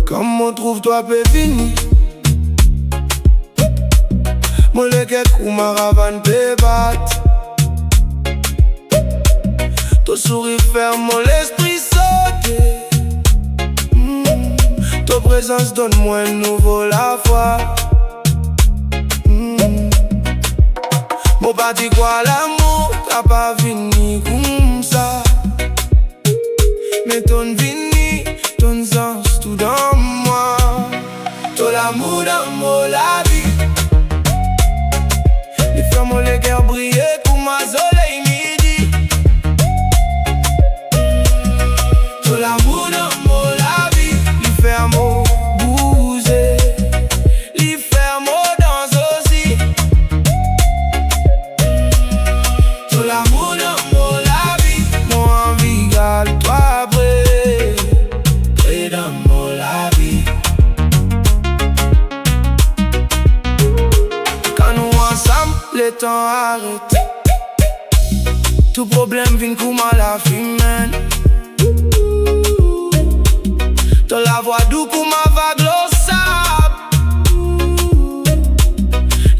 Comment trouve-toi Pévini? Mon leke Koumaravan Pébat. Ton sourire ferme mon l'esprit sauté. Ton présence donne-moi un nouveau la foi. Mon pas dit quoi l'amour, t'as pas vini comme ça. Mais ton vini, ton sens tout dans moi. Ton l'amour dans mon la vie. Les fermes ont les cœurs briller comme ma soleil midi. Ton l'amour dans mon la vie. Les fermes ont bougé. Les fermes ont dansé aussi. Ton l'amour dans mon la vie. Mon envie garde toi près dans mon la vie. Quand nous ensemble, le temps arrête. Tout problème vient comme à la fumée. Dans la voix doux comme ma vague l'eau sable.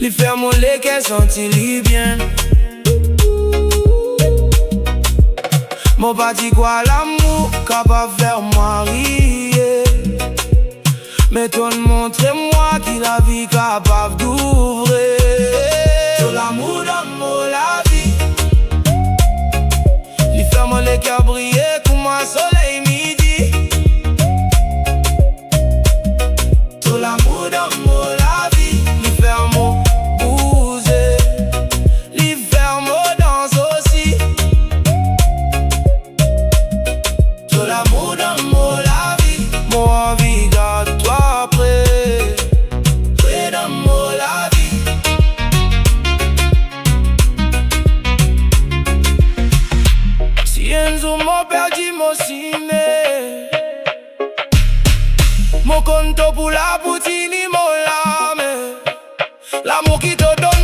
Les fermes les qu'elles sentent bien. Mon pas dit quoi l'amour capable faire moi rire. Mais toi montre-moi qui la vie capable d'ouvrir. Tout l'amour dans mon la vie. Les fermes les cœurs briller comme un soleil midi. Tout l'amour dans mon la vie. Les fermes bouger. Les fermes dansent aussi. Tout l'amour dans mon la vie. Mon envie garde-toi près dans mon la vie. Si un jour mon perdu mon ciné, mon compte pour la poutine mon lame. L'amour qui te donne